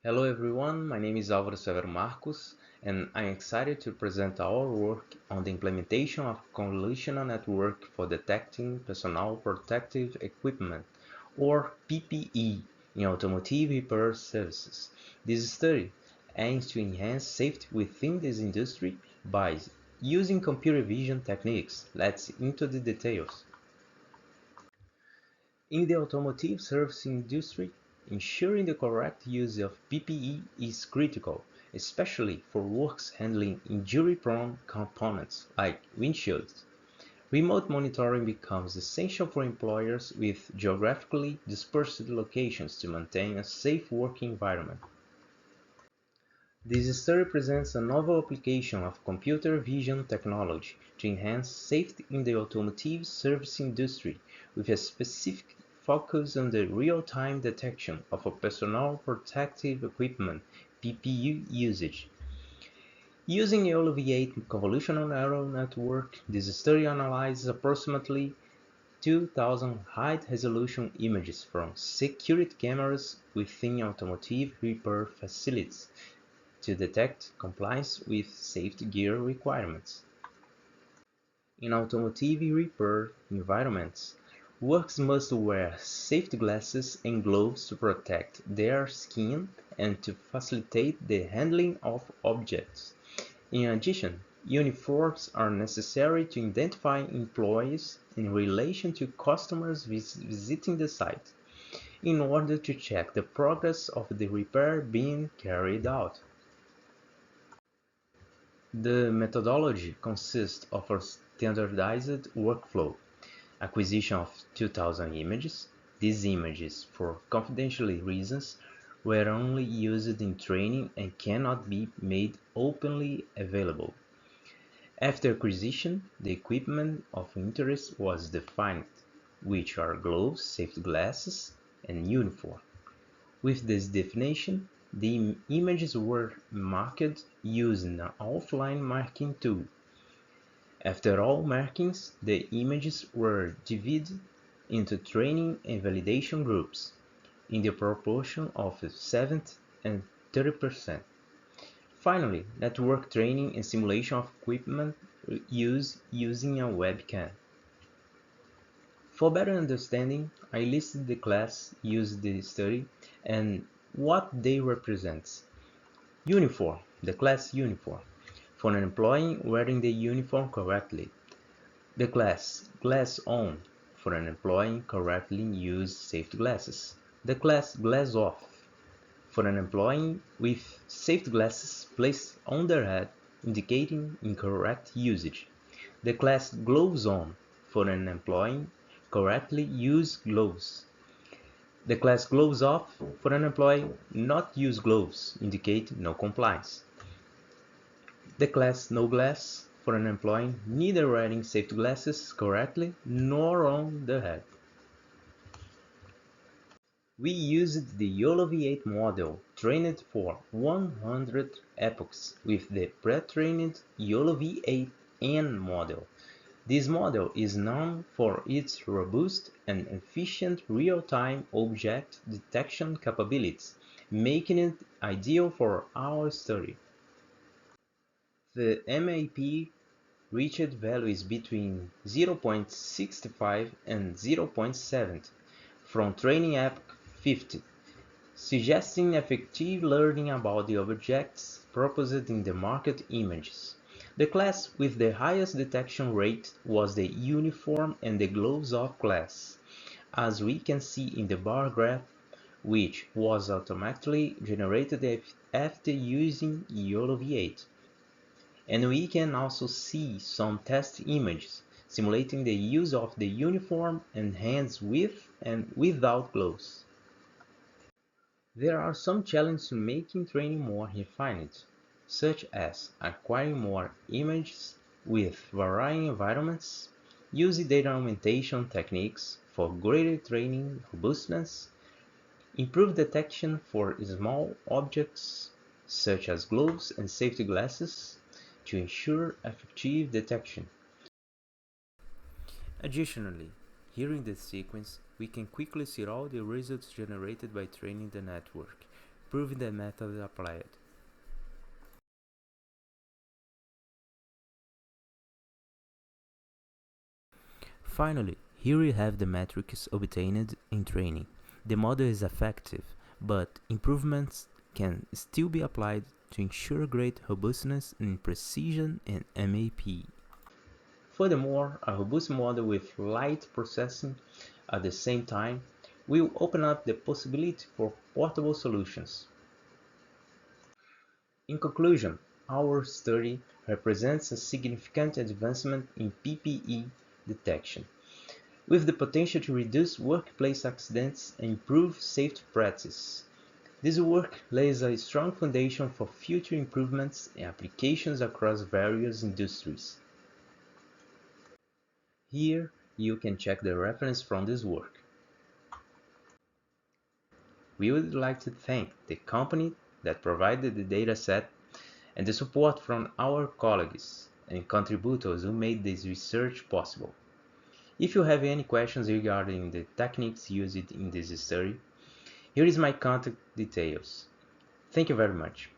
Hello everyone, my name is Alvaro Marcos and I'm excited to present our work on the implementation of convolutional network for detecting personal protective equipment or PPE in automotive repair services. This study aims to enhance safety within this industry by using computer vision techniques. Let's into the details. In the automotive service industry, ensuring the correct use of PPE is critical, especially for works handling injury-prone components like windshields. Remote monitoring becomes essential for employers with geographically dispersed locations to maintain a safe working environment. This study presents a novel application of computer vision technology to enhance safety in the automotive service industry, with a specific focus on the real-time detection of a personal protective equipment (PPE) usage. Using the Oliviate convolutional neural network, this study analyzes approximately 2,000 high-resolution images from security cameras within automotive repair facilities to detect compliance with safety gear requirements. In automotive repair environments, workers must wear safety glasses and gloves to protect their skin and to facilitate the handling of objects. In addition, uniforms are necessary to identify employees in relation to customers visiting the site, in order to check the progress of the repair being carried out. The methodology consists of a standardized workflow: acquisition of 2,000 images. These images, for confidentiality reasons, were only used in training and cannot be made openly available. After acquisition, the equipment of interest was defined, which are gloves, safety glasses, and uniform. With this definition, the images were marked using an offline marking tool. After all markings, the images were divided into training and validation groups in the proportion of 70 and 30%. Finally, network training and simulation of equipment use using a webcam. For better understanding, I listed the class used in the study and what they represent. Uniform, the class uniform, for an employee wearing the uniform correctly. The class glass on, for an employee correctly used safety glasses. The class glass off, for an employee with safety glasses placed on their head, indicating incorrect usage. The class gloves on, for an employee correctly used gloves. The class gloves off, for an employee not use gloves, indicate no compliance. The class no glass, for an employee neither wearing safety glasses correctly nor on the head. We used the YOLO V8 model trained for 100 epochs with the pre-trained YOLO V8N model. This model is known for its robust and efficient real-time object detection capabilities, making it ideal for our study. The MAP reached values between 0.65 and 0.70 from training epoch 50, suggesting effective learning about the objects proposed in the market images. The class with the highest detection rate was the uniform and the gloves-off class, as we can see in the bar graph, which was automatically generated after using YOLO V8. And we can also see some test images simulating the use of the uniform and hands with and without gloves. There are some challenges to making training more refined, such as acquiring more images with varying environments, using data augmentation techniques for greater training robustness, improved detection for small objects such as gloves and safety glasses to ensure effective detection. Additionally, here in this sequence, we can quickly see all the results generated by training the network. proving the method applied. Finally, here we have the metrics obtained in training. The model is effective, but improvements can still be applied to ensure great robustness in precision and MAP. Furthermore, a robust model with light processing at the same time will open up the possibility for portable solutions. In conclusion, our study represents a significant advancement in PPE detection, with the potential to reduce workplace accidents and improve safety practices. This work lays a strong foundation for future improvements and applications across various industries. Here you can check the reference from this work. We would like to thank the company that provided the dataset and the support from our colleagues and contributors who made this research possible. If you have any questions regarding the techniques used in this study, here is my contact details. Thank you very much.